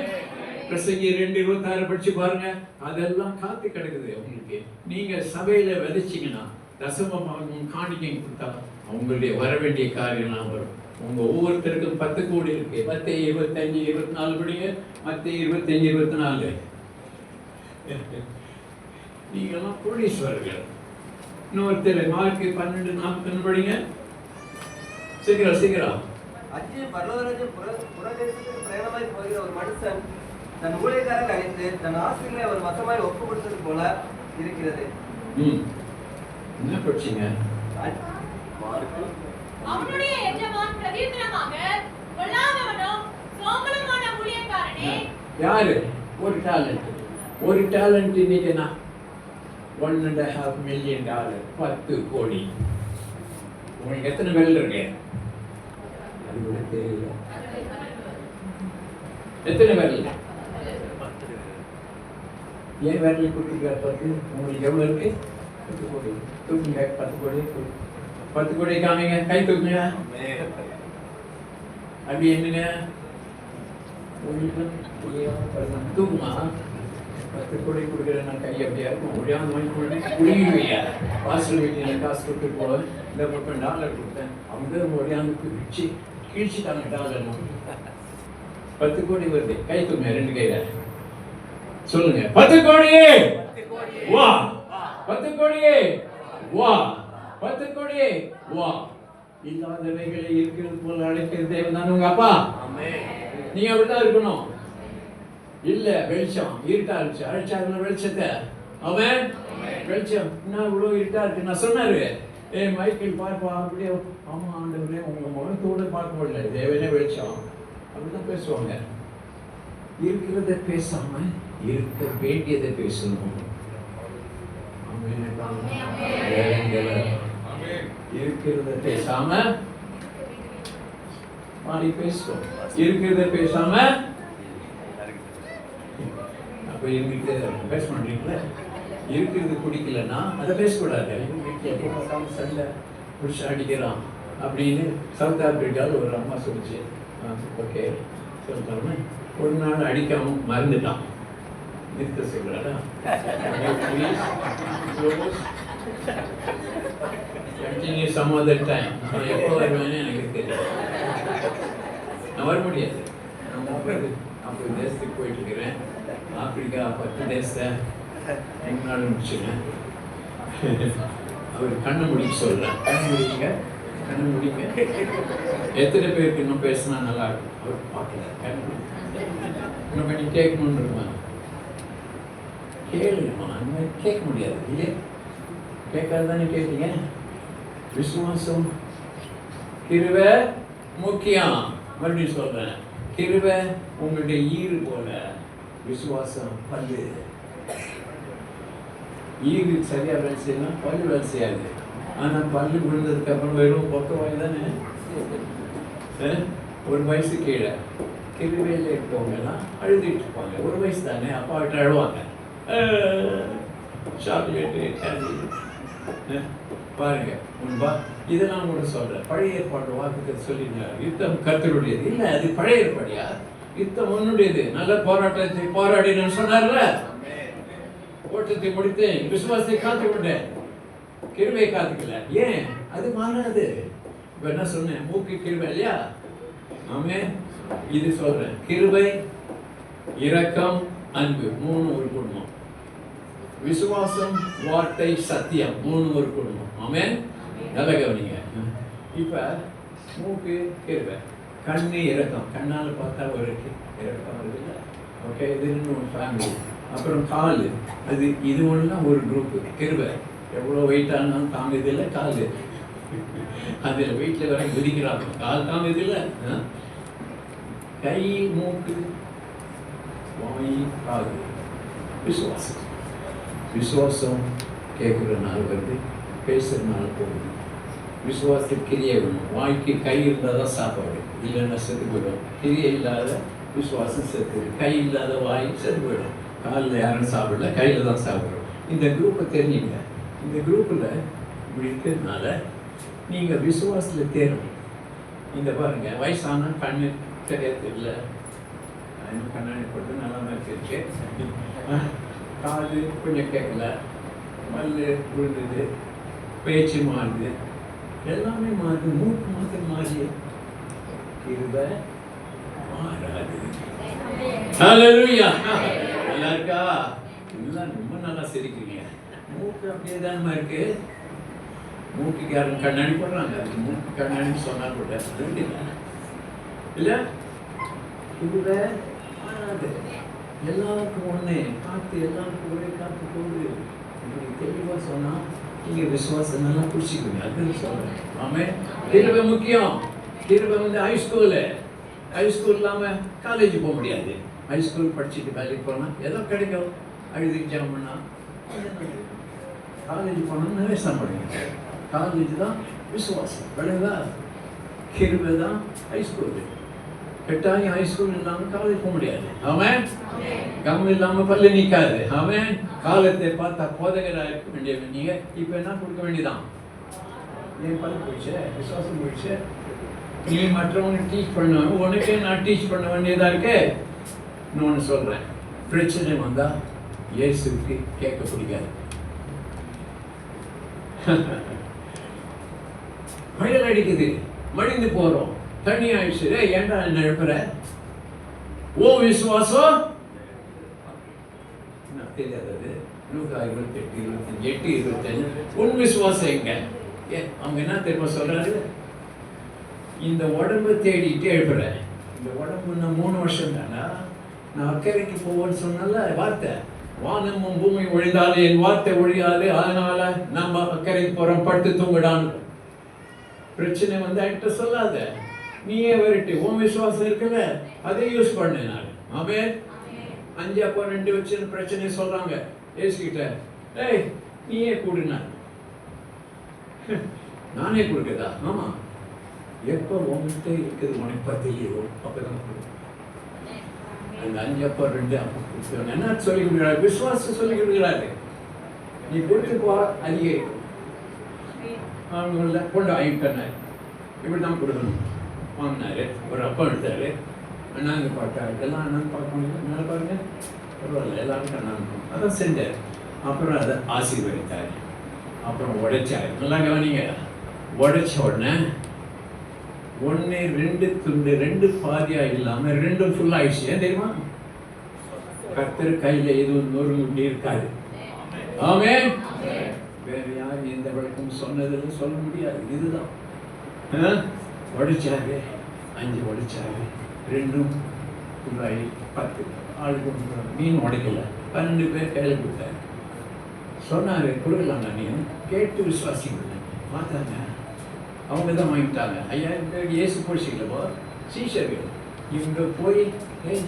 பிரசங்கி 2:26 படிச்சு பாருங்க. அதெல்லாம் காத்து கிடக்குது உங்களுக்கு. நீங்க சபையில விதைச்சீங்கன்னா, தசமபாகம் காணிக்கை கொடுத்தா அவங்களுடைய வர வேண்டிய காரியம்லாம் வரும். உங்க ஒவ்வொருத்தருக்கும் 10 கோடி இருக்கு. மத்தேயு 25:24 படிங்க. மத்தேயு 25:24. நீங்கெல்லாம் கோடீஸ்வரர்கள். இன்னொருத்தர் மார்க்கு 12:41 படிங்க. சீக்கிரம். அச்சு பரலோகராஜ்யம் புறதேசத்துக்கு பிரயாணமாய் போகிற ஒரு மனுஷன் தன் ஊழியக்காரன் அழைத்து தன் ஆஸ்திகளை அவர் வசமாய் ஒப்பு கொடுத்தது போல இருக்கிறது. என்ன படிச்சீங்க? அவனுடைய எஜமான் பிரதித்திரமாக, கொள்ளாதவனும் சோம்பலுமான ஊழியக்காரனே. யாரு? ஒரு டாலண்ட் இன்னைக்கு நான் $1.5 million, 10 கோடி. உங்களுக்கு எத்தனை வேலை இருக்கு? அது கூட தெரியல. எத்தனை வேலை? ஏன் வேலை கொடுத்துருக்காரு? 10. உங்களுக்கு எவ்வளவு இருக்கு? 10 கோடி. தூக்குங்க. 10 கோடி. 10 கோடி காமிங்க. கை தூக்குங்க. அப்படி என்னங்க உங்களுக்கு தூக்குமா? 10 கோடி கொடுக்குறேன் நான். கை அப்படியா இருக்கும்? முடியாத வாங்கி கொடுத்து குடிவியா? வாசல் வீட்டில் காசு கொடுத்து போவேன். இந்த பக்கம் டாலர் கொடுத்தேன். அவங்க முடியாத கீழ்ச்சிட்டாங்க டாலர். 10 கோடி வருது. கை தூக்குங்க 2 கையில. சொல்லுங்க. 10 கோடியே வா. 10 கோடியே வா. 10 கோடியே வா. இல்லாதவைகளை இருக்கிறது போல அழைக்கிற தேவன் தான் உங்க அப்பா. நீங்க அப்படிதான் இருக்கணும். இல்ல வெளிச்சம் இருட்டா இருந்துச்சு, அழைச்சாருல வெளிச்சத்தை. அவன் வெளிச்சம் என்ன இவ்வளவு இருட்டா இருக்கு. நான் சொன்னாரு, மைக்கேல் பார்ப்பா அப்படியே. ஆமா ஆண்டவரே, உங்க முகத்தோடு பார்க்க முடியல, தேவனே வெளிச்சம். அப்படிதான் பேசுவாங்க. இருக்கிறத பேசாம இருக்க வேண்டியதை பேசணும். இருக்கிறத பேசாம மாறி பேசுவோம். இருக்கிறத பேசாம அப்ப எங்கிட்ட பேச மாட்டீங்களா? இருக்கிறது பிடிக்கலன்னா அதை பேசக்கூடாது. சண்டை புடிச்சு அடிக்கிறான் அப்படின்னு சவுத் ஆப்பிரிக்காவில் ஒரு அம்மா சொல்லிச்சு. ஓகே சொல்லிட்டாங்க. ஒரு நாள் அடிக்காம மறந்துட்டான். நிறுத்த சொல்றாடா. Some other time. எப்போ வருவேன்னு எனக்கு தெரியும். நான் வர முடியாது. நான் 30 தேசத்துக்கு போயிட்டு இருக்கிறேன். ஆப்பிரிக்கா 10 தேசத்தை 3 நாள் முடிச்சுக்கிறேன். அவர் கண்ணை முடிக்க சொல்றேன். கண்ணை முடிங்க. எத்தனை பேருக்கு இன்னும் பேசினா நல்லா இருக்கும்? அவர் பார்க்கல. இன்னும் கொஞ்சம் கேட்கணும்னு இருப்பாங்க. கேளுங்கம்மா. அந்த மாதிரி கேட்க முடியாது இல்லையா? கேட்காதானே கேட்டீங்க. விசுவாசம் கிருபை முக்கியம். மறுபடியும் சொல்றேன், கிருபை உங்களுடைய ஈறு போல, விசுவாசம் பல்லு. ஈறு சரியா வேலை செய்யலாம், பல்லு வேலை செய்யாது. ஆனா பல்லு விழுந்ததுக்கு அப்புறம் வெறும் பக்க வாய் தானே. ஒரு வயசு கீழே கிருபையில் இருக்கவங்க எல்லாம் அழுதுட்டு இருப்பாங்க. ஒரு வயசு தானே, அப்பா விட்டு அழுவாங்க. சாக்லேட்டு பாருங்க முன்பா. இதெல்லாம் கூட சொல்றேன். பழைய ஏற்பாடு வாக்குகள் சொல்லிருந்தார். யுத்தம் கர்த்தருடையது இல்லை, அது பழைய ஏற்பாடியா? யுத்தம் உன்னுடையது. நல்ல போராட்டத்தை போராடினு சொன்னார்ல. ஓட்டத்தை முடித்தேன், விசுவாசத்தை காத்து விட்டேன், கிருபையை காத்துக்கல. ஏன்? அது மாறாது. இப்ப என்ன சொன்னேன்? மூக்கு கிருபை இல்லையா? ஆமே. இது சொல்றேன், கிருபை, இரக்கம், அன்பு 3 ஒரு குடும்பம். விசுவாசம், வார்த்தை, சத்தியம் 3 ஒரு குடும்பம். ஆமென். நல்ல கவனிங்க. இப்ப மூக்கு கிருபை, கண்ணு இரக்கம். கண்ணால பார்த்தா ஒரு இரக்கம் வருது. ஓகே, இது ஒரு ஃபேமிலி. அப்புறம் கால், அது இது ஒண்ணுலாம் ஒரு குரூப். கிருபை எவ்வளோ வெயிட்டானாலும் தாங்குது இல்லை. கால் அதில் வெயிட்டில் வர குதிக்கிறாங்க. கால் தாங்குது இல்லை. கை, மூக்கு, வாய், காது. விசுவாசம். விசுவாசம் கேட்குற நாள் வருது, பேசுகிற நாள் போகுது. விசுவாசத்துக்கு கிரியை வேணும். வாய்க்கு கை இருந்தால் தான் சாப்பாடு, இல்லைன்னா செத்து போயிடும். கிரியை இல்லாத விசுவாசம் செத்து. கை இல்லாத வாய் செத்து போயிடும். காலில் யாரும் சாப்பிடல, கையில் தான் சாப்பிட்றோம். இந்த குரூப்பை தெரிஞ்சுங்க. இந்த குரூப்பில் இப்படி இருக்கிறதுனால நீங்கள் விசுவாசத்தில் தேரணும். இந்த பாருங்க, வயசான கண்ணு தெரியாது இல்லை, கண்ணாடி போட்டு நல்லா தான் இருக்கு. காது கொஞ்சம் கேட்கல, மல்லு விழுந்தது, பேச்சு மாறுது, எல்லாமே மாறுது. மூக்கு மாத்திரம் மாறி கிருபை மாறாது. ஹல்லேலூயா. நல்லா இருக்கா? எல்லாம் ரொம்ப நல்லா சிரிக்கிறீங்க. மூக்கு அப்படியே தானே இருக்கு. மூக்குக்கு யாரும் கண்ணாடி போடுறாங்க? மூக்கு கண்ணாடின்னு சொன்னா கூட இல்லை. கிருபை மாறாது. எல்லாருக்கும் ஒண்ணு காத்து, எல்லாருக்கும் ஒரே காத்து போகுது. இப்படி தெளிவா சொன்னா நீங்க விசுவாசம் நல்லா புடிச்சுக்கோங்க. அதுன்னு சொல்றேன். ஆமே. கிருபை முக்கியம். கிருபை வந்து ஹைஸ்கூல் இல்லாம காலேஜ் போக முடியாது. ஹைஸ்கூல் படிச்சுட்டு காலேஜ் போனா ஏதோ கிடைக்கும். அழுதுக்கு ஜாம் பண்ணா காலேஜ் போனா நிறைய சம்பாதிங்க. காலேஜ் தான் விசுவாசம். விளைவா கிருபை தான் ஹைஸ்கூல். கட்டாயம் ஹைஸ்கூல் இல்லாமல் காலேஜ் போக முடியாது. அவன் கம் இல்லாமல் பல்லு நிற்காது. அவன் காலத்தை பார்த்தா போதகராக இருக்க வேண்டிய நீங்க இப்போ என்ன கொடுக்க வேண்டியதான்? என் பல்லு போயிடுச்சு, விசுவாசம் போயிடுச்சு. நீ மற்றவங்களுக்கு டீச் பண்ண, உனக்கே நான் டீச் பண்ண வேண்டியதாக இருக்கு. இன்னொன்று சொல்கிறேன், பிரச்சனை வந்தால் இயேசுக்கு கேட்க பிடிக்காது. மழை அடிக்குது, மடிந்து போகிறோம், தண்ணி ஆயிடுச்சு. ஏன்டா என்ன எழுப்புற? ஓ விசுவாசம் தெரியாதது. 28, 28, 25 உன் விசுவாசம் எங்க? அவங்க என்ன தெரியுமா சொல்றாரு? இந்த உடம்பு தேடிட்டு எழுப்புற. இந்த உடம்பு நான் 3 வருஷம் தானா, நான் அக்கறைக்கு போவேன்னு சொன்னால வார்த்தை. வானமும் பூமி ஒழிந்தாலே என் வார்த்தை ஒழியாது, அதனால நம்ம அக்கறைக்கு போறோம், படுத்து தூங்கிடான்னு. பிரச்சனை வந்து என்கிட்ட சொல்லாத, நீயே வரட்டு. உன் விசுவாசம் இருக்குல்ல, அதை யூஸ் பண்ணு. நான் ஆமே 5 அப்போ 2 வச்சு பிரச்சனை சொல்றாங்க ஏசுகிட்ட. ஏய் நீயே கூடுனா, நானே கொடுக்குதா? ஆமா, எப்போ உங்ககிட்ட இருக்குது உனக்கு பத்திலையோ அப்பதான் கொடு. அந்த 5 அப்போ 2 அப்போ கொடுக்குறாங்க. என்ன சொல்லி கொடுக்குறாரு? விசுவாசம் சொல்லி கொடுக்குறாரு. நீ கொடுத்து போ, அதிகரிக்கும். அவங்கள கொண்டு வாங்கிட்டாரு. இப்படி தான் கொடுக்கணும். வாங்கினாரு, ஒரு அப்பா எடுத்தாரு. அண்ணாங்க பார்த்தாரு. எல்லாம் அண்ணன் பார்க்க முடியும். நல்லா பாருங்க, பரவாயில்ல, எல்லாரும் அண்ணாங்க அதான் செஞ்சார். அப்புறம் அதை ஆசீர்வதித்தார். அப்புறம் உடைச்சாரு. நல்லா கவனிங்க. உடைச்ச உடனே 1, 2 துண்டு, 2 பாதியா இல்லாம 2 ஃபுல் ஆயிடுச்சு. ஏன் தெரியுமா? கர்த்தர் கையில எதுவும் நொறுங்குண்டி இருக்காது. ஆமே. வேற யாரும் எந்த வழக்கம் சொன்னதுன்னு சொல்ல முடியாது. இதுதான் உடைச்சாரு. 5 உடைச்சாரு, 2 ஃபுல்லாகி 10 ஆளுக்கு. மீன் உடைக்கல, 12 பேர் கையில் கொடுத்தாரு. சொன்னாரு கொடுக்கலாம். நீயும் கேட்டு விசுவாசிங்க. பார்த்தாங்க, அவங்க தான் வாங்கிட்டாங்க. 5000 பேர் இயேசு போயிடுச்சுங்களப்போ சீஷர்கள். இவங்க போய் ஏய்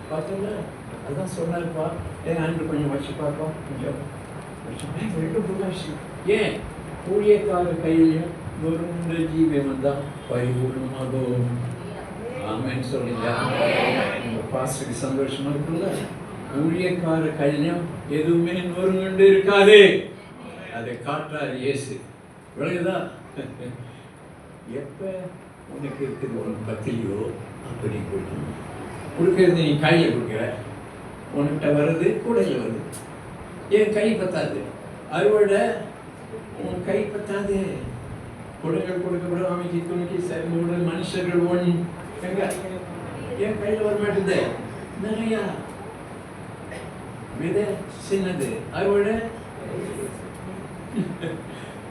பார்த்தோம்ல, அதுதான் சொன்னாருப்பா. ஆண்டு கொஞ்சம் வச்சு பார்ப்போம், கொஞ்சம் 2 ஃபுல்லாச்சு. ஏன்? ஊழியக்கார கையிலையும் நொறுங்குண்ட ஜீவன் வந்தா பரிபூர்ணமாகும். ஆமென் சொல்லுங்க. பாஸ்டருக்கு சந்தோஷமா இருக்குல்ல? ஊழியக்கார கையிலையும் எதுவுமே நொறுங்குண்டு இருக்காது. அதை காட்டுறாரு இயேசு. விளங்குதா? எப்ப உனக்கு இருக்குது உனக்கு பத்திலையோ அப்படி கொடுக்கணும். கொடுக்கறது நீ கையில கொடுக்குற, உன்கிட்ட வருது கூடையில் வருது. என் கை பத்தாது, அறுவடை உன் கை பத்தாது. கொடுங்கள் கொடுக்கப்படும் அமைக்கி துணிக்கி சேர்ந்து மனுஷர்கள் ஒன் என் கையில் வர மாட்டேது. நிறையா விதை சின்னது, அறுவடை.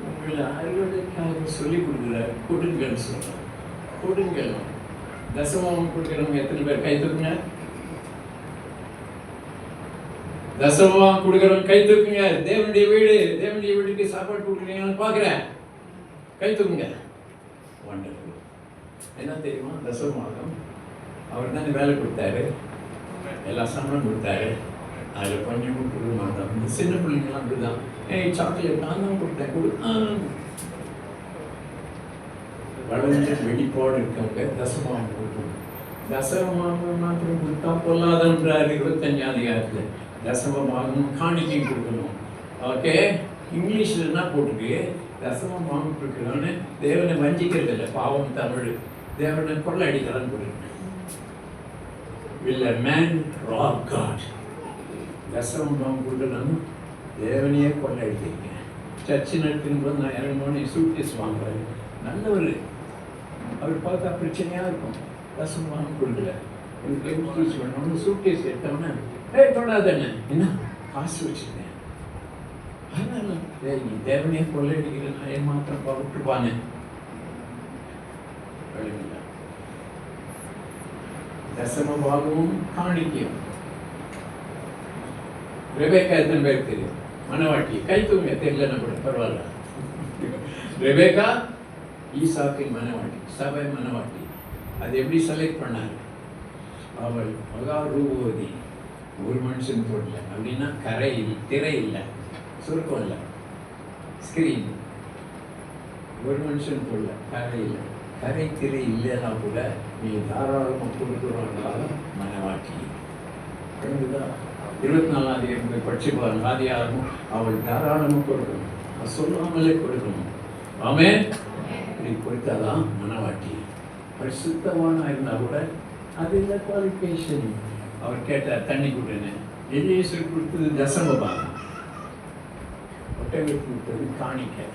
உங்களை அறுவடைக்காக சொல்லி கொடுக்குறாரு. கொடுங்கள் சொல்ற, கொடுங்கள். தசமம் கொடுக்குறவங்க எத்தனை பேர் கை தூக்குங்க? தசமம் கொடுக்குறவங்க கை தூக்குங்க. தேவனுடைய வீடு, தேவனுடைய வீட்டுக்கு சாப்பாடு கொடுக்குறீங்கன்னு பார்க்குறேன். கை தூக்குங்க. வண்டர்ஃபுல். என்ன தெரியுமா? தசமம் அவர் தானே வேலை கொடுத்தாரு, எல்லா சாமானும் கொடுத்தாரு. அதில் கொஞ்சம் கொடுக்க மாட்டோம். இந்த சின்ன பிள்ளைங்களாம் அப்படிதான். ஏய் சாக்லேட் நான் தான் கொடுத்தேன், வளர்ந்து வெளிப்பாடு இருக்கவங்க தசமம் கொடுக்கணும். தசமபாகம் மாத்திரம் கொடுத்தா பொல்லாதன்றார் 25 அதிகாரத்தில். தசமபாகம் காணிக்கையும் கொடுக்கணும். ஓகே, இங்கிலீஷில் என்ன போட்டுருக்கு? தசமபாகம் கொடுக்கணும்னு தேவனை வஞ்சிக்கிறது இல்லை. பாவம் தமிழ். தேவனை கொள்ளை அடிக்கிறான்னு போட்டுருக்கு. Will a man rob God? தசமபாகம் கொடுக்கணும்னு தேவனையே கொள்ளை அடிக்கிறீங்க. சர்ச்சு நடத்தும் போது நான் இறங்கணும்னு சூட்கேஸ் வாங்குறாரு. நல்லவர். அவர் பார்த்தா பிரச்சனையாக இருக்கும். தசமபாகம் கொடுக்கல. உங்களுக்கு பண்ணணும். சூட்கேஸ் எடுத்தவொன்னே தொடாதானே, என்ன காசு வச்சுருக்கேன், அதனால நீ தேவனையே கொள்ளையடிக்கிற நான் ஏமாத்திரம் விட்டுருப்பானே. தசமபாகமும் காணிக்கையும். ரெபேக்கா எத்தனை பேருக்கு தெரியும்? மனவாட்டி. கை தூங்க தெரியலன்னா கூட பரவாயில்ல. ரெபேக்கா ஈசாக்கின் மனவாட்டி, சபை மனவாட்டி. அது எப்படி செலக்ட் பண்ணாரு? அவள் மகா ரூபவதி, ஒரு மனுஷன் போடல. அப்படின்னா கரை இல்லை, திரை இல்லை, சுருக்கம் இல்லை, ஸ்கிரீன். ஒரு மனுஷன் போடல, கரை இல்லை. கரை திரை இல்லைன்னா கூட நீ தாராளமாக கொடுக்குறோம் மனவாட்டி. புரிஞ்சுதா? 24ஆம் அதிகாரம் படிச்சுப்பாங்க. ஆதியாகமம். அவள் தாராளமாக கொடுக்கணும், சொல்லாமலே கொடுக்கணும். ஆமென். இப்படி கொடுத்தாதான் மனவாட்டி. பரிசுத்தமான இருந்தால் கூட அது இல்லை குவாலிஃபிகேஷன். அவர் கேட்டார் தண்ணி கொடுன்னு. எலியேசர் கொடுத்தது தசமபாகம், ஒட்டகத்துக்கு கொடுத்தது காணிக்கை.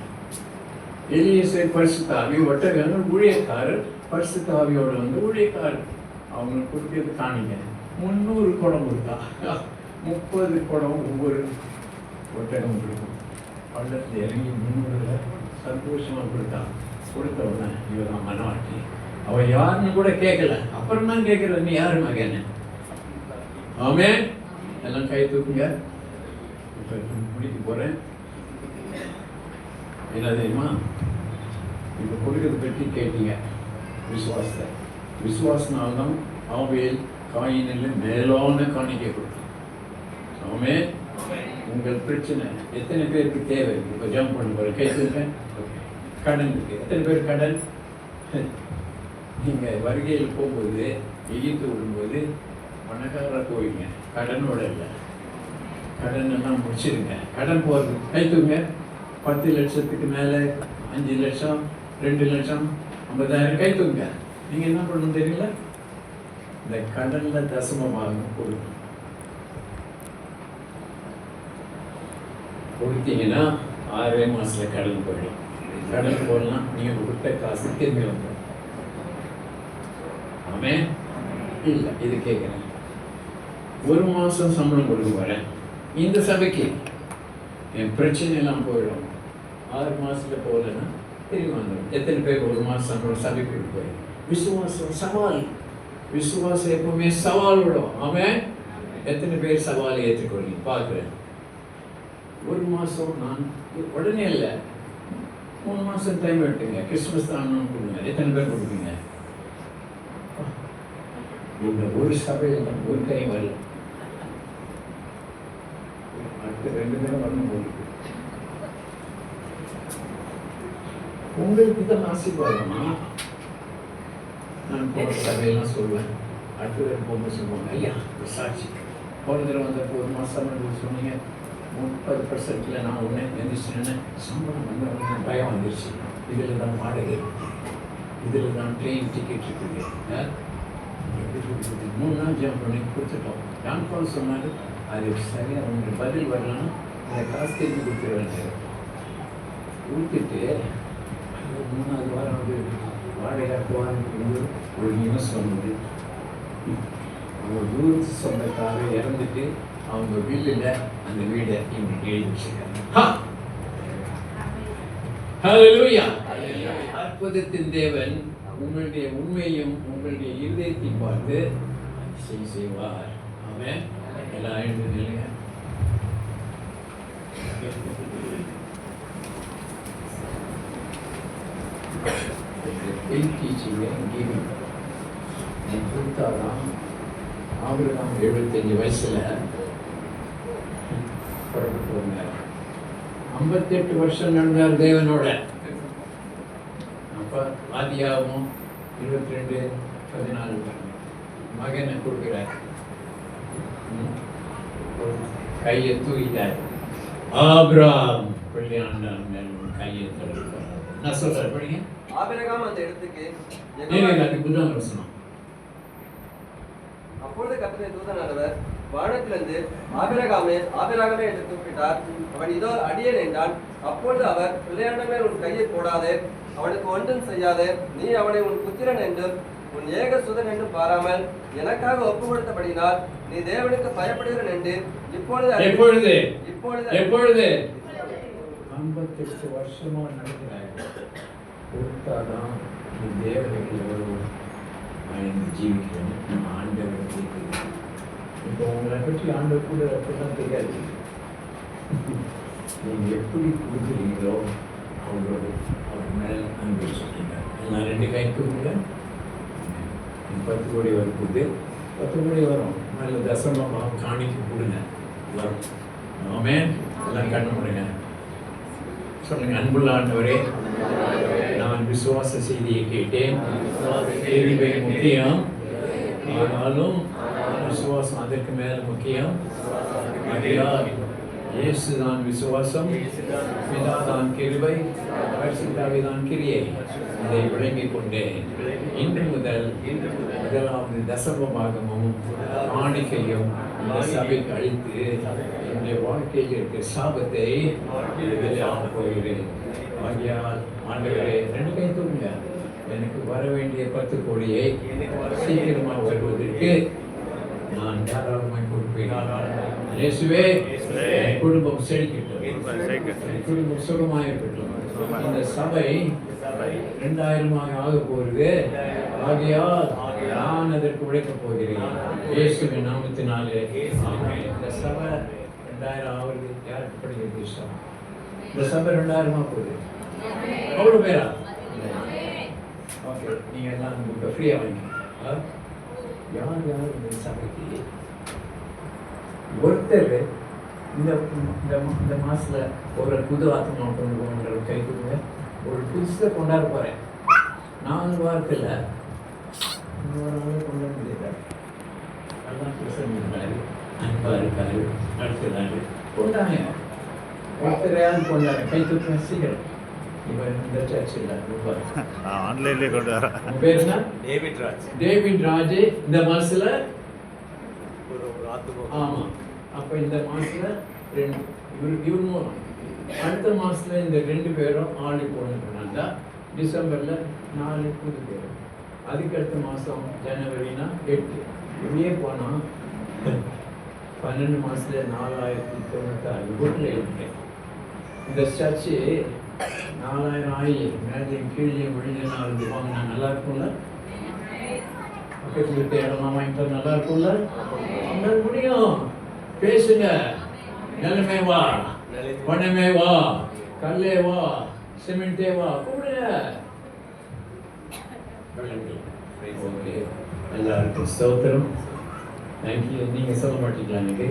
எலியேசர் பரிசுத்த ஆவி, ஒட்டகங்கள் ஊழியக்காரர். பரிசுத்த ஆவியோட வந்து ஊழியக்காரர். அவங்களுக்கு கொடுக்கிறது காணிக்கை. 300 குடம் கொடுத்தா 30 குடம் ஒவ்வொரு ஒட்டகம் கொடுக்கும். பள்ளத்தில் இறங்கி 300 சந்தோஷமாக கொடுத்தான். கொடுத்த உடனே இவதான் மனவாட்டி. அவள் யாருன்னு கூட கேட்கல, அப்புறம் தான் கேட்கற, நீ யாரு மகன்னு. ஆமென். எல்லாம் கை தூக்குங்க. இப்போ முடிக்க போறேன். என்ன தெரியுமா? இப்போ கொடுக்கறத பற்றி கேட்டீங்க. விசுவாசத்தை. விசுவாசனால்தான் ஆபேல் காயினில் மேலான காணிக்கை கொடுத்தான். ஆமென். உங்கள் பிரச்சனை எத்தனை பேருக்கு தேவை? இப்போ ஜம்ப் பண்ண போற கை தூக்க. கடன் இருக்கு. எத்தனை பேர் கடன்? நீங்கள் வருகையில் போகும்போது, எகிப்து விடும்போது பணக்காரராக போவீங்க, கடனோட இல்லை. கடன் எல்லாம் முடிச்சிருங்க. கடன் போகிறது கை தூங்க. 10 லட்சத்துக்கு மேலே 5 லட்சம், 2 லட்சம், 50,000 கை தூங்க. நீங்கள் என்ன பண்ணணும் தெரியல? இந்த கடனில் தசமபாகம் கொடுக்கணும். கொடுத்தீங்கன்னா 6 மாதத்தில் கடன் போயிடும். கடன் போடலாம், நீங்கள் கொடுத்த காசு திரும்பி வந்துடும். ஆமென். இல்லை, இது கேட்குறேன். 1 மாதம் சம்பளம் கொடுக்க போகிறேன் இந்த சபைக்கு, என் பிரச்சனை எல்லாம் போயிடும். 6 மாதத்தில் போகலன்னா திரும்பி வந்துடும். எத்தனை பேர் 1 மாதம் சம்பளம் சபைக்கு கொடுக்க போகிறேன்? விசுவாசம் சவால். விசுவாசம் எப்பவுமே சவால் விடும். ஆமென். எத்தனை பேர் சவாலை ஏற்றுக்கொள்ளி பார்க்குறேன்? 1 மாதம் நான் உடனே இல்லை, 3 மாதம் டைம் எடுத்துங்க. கிறிஸ்துமஸ் தான் கொடுங்க. எத்தனை பேர் கொடுப்பீங்க? இந்த ஒரு சபையில் ஒரு கை வரல, அடுத்த 2 பேரும் வரணும் போது. உங்களுக்கு தான் ஆசீர்வாதமா? நான் போகிற சபையெல்லாம் சொல்லுவேன். அடுத்த பேர் போக சொல்லுவாங்க, ஐயா ஒரு சாட்சி. போன தடவை வந்தப்போ 1 மாதம் சொன்னீங்க, 30% நான் உடனே எந்திரிச்சுன்னு சம்பளம் வந்து பயம் வந்துருச்சு. இதில் தான் வாடகை, இதில் தான் ட்ரெயின் டிக்கெட் இருக்குது. 3 நாள் ஜம்ப் பண்ணி கொடுத்துட்டோம். ஜான்பால் சொன்னாரு, அது சரியாக அவங்களுக்கு பதில் வரலன்னா அந்த காசு திருப்பி கொடுத்துருவாங்க. கொடுத்துட்டு 3ஆவது வாரம் வந்து வாடகை போவான்னு ஒரு நியூஸ் வந்தது. அவங்க தூரத்து சொந்தக்காரர் இறந்துட்டு அவங்க வீட்டில் அந்த வீடை இவங்களுக்கு எழுதி வச்சிருக்காங்க. அற்புதத்தின் தேவன் உங்களுடைய உண்மையும் உங்களுடைய இருதயத்தையும் பார்த்து செய்வார். அவன் எல்லாம் எழுதுங்க. கொடுத்தாதான் ஆபிரகாம் 75 வயசுல புறப்பட்டு வந்தார். 58 வருஷம் நடந்தார் தேவனோட. அப்ப ஆதியாகமம் 22:14 மகனை கொடுக்கிறார். கையை தூக்கிட்டார். ஆபிரகாம் பிள்ளையாண்டான் மேல் கையை தடுக்கிறார். என்ன சொல்றாரு படிங்க. ஆபிரகாம் அந்த இடத்துக்கு அது புதன் வசனம். அப்பொழுது கர்த்தருடைய தூதனானவர் வானத்திலிருந்து ஆபிரகாமே ஆபிரகாமே என்று கூப்பிட்டார். அவன் இதோ அடியேன் என்றான். அப்பொழுது அவர் பிள்ளையாண்ட மேல் உன் கையை போடாதே, அவனுக்கு ஒன்றும் செய்யாதே, நீ அவனை உன் புத்திரன் என்றும் உன் ஏக சுதன் என்றும் பாராமல் எனக்காக ஒப்பு கொடுத்தபடினால் நீ தேவனுக்கு பயப்படுகிறன் என்று இப்பொழுது 58 வருஷமா நடக்கிறாங்க. கொடுத்தாதான் நீ தேவனுக்கு எவ்வளவு ஜீவிக்கணும். நம்ம ஆண்டவர் ஜீவிக்கணும். இப்போ உங்களை பற்றி ஆண்டவர் கூட அப்படிலாம் தெரியாது. நீங்கள் எப்படி கொடுக்குறீங்களோ அவங்களோட அவர் மேலே அன்பு சொல்லுங்க. நான் 2 கை கொடுங்க. 10 கோடி வரப்போகுது. 10 கோடி வரும். மேலே தசமமாக காணிக்க கொடுங்க வரும். ஆமென். எல்லாம் கண்ண முடியுங்க. சொல்லுங்க. அன்புள்ள ஆண்டவரே, நான் விசுவாச செய்தியை கேட்டேன். கேள்வி முக்கியம், ஆனாலும் விசுவாசம் அதற்கு மேல முக்கியம். ஆகையால் இயேசு தான் விசுவாசம், பிதா தான் கிருபை, பரிசுத்தாவி தான் கிரியை. இதை விளங்கிக் கொண்டேன். இன்று முதல் முதலாவது தசம பாகமும் காணிக்கையும் இந்த சபைக்கு அளித்து என்னுடைய வாழ்க்கையில் இருக்கிற சாபத்தை வெளியாக போகிறேன். ஆகையால் ஆண்டவரே 2 கை தூங்க. எனக்கு வர வேண்டிய 10 கோடியை சீக்கிரமாக வருவதற்கு நான் தாராளமாய் கொடுப்பேன். இயேசுவே, என் குடும்பம் செழிக்கட்டும், என் குடும்பம் சுகமாக இருக்கட்டும். இந்த சபை 2000 ஆக போகிறது. ஆகையால் நான் அதற்கு உழைக்கப் போகிறேன். இயேசுவின் நாமத்தினாலே ஆமென். இந்த சபை 2000 ஆவது யாருக்கு படிக்கிறது இஷ்டம்? இந்த சபை 2000 போகுது. அவ்வளோ பேரா? ஓகே, நீங்கள் எல்லாம் உங்களுக்கு ஃப்ரீயாக வாங்கிங்க. யார் இந்த சபைக்கு ஒருத்தர் இந்த மாதத்தில் ஒரு புது ஆத்மா கொண்டு கை கொடுங்க. ஒரு புதுசை கொண்டாட போகிறேன். 4 வாரத்தில் இன்னொரு நாள் கொண்டாட முடியல. நல்லா பேசுகிறாரு, அன்பாக இருக்காரு, நடத்துகிறாரு. கொண்டாங்க. ஒருத்தரையாவது கொண்டாடு. கை தூக்கின சீக்கிரம். இவர் இந்த சர்ச் இல்லை, ஆன்லைன்லேயே கொண்டு வர. உங்கள் பேர் என்ன? டேவிட் ராஜ். இந்த மாதத்தில் ஆமாம். அப்போ இந்த மாதத்தில் 2 இவரும் அடுத்த மாதத்தில் இந்த 2 பேரும் ஆளுக்கு ஒன்று கொண்டாந்தா டிசம்பரில் 4 புது பேர். அதுக்கு அடுத்த மாதம் ஜனவரினா 8. இப்படியே போனால் 12 மாதத்தில் 4096 வீட்டில் இருக்கேன். இந்த சர்ச்சு 4000 ஆகி மேலே கீழே விழுந்து 4 வாங்கினா நல்லா இருக்கும்ல? பக்கத்தில் இருக்க இடமா வாங்கிட்டா நல்லா இருக்கும்ல? அவங்களால முடியும். பேசுங்க. நிலமே வா, பணமே வா, கல்லே வா, சிமெண்டே வா, கூப்பிடுங்க. ஓகே, எல்லாருக்கும் ஸ்தோத்திரம். தேங்க்யூ. நீங்கள் சொல்ல மாட்டீங்களா? எனக்கு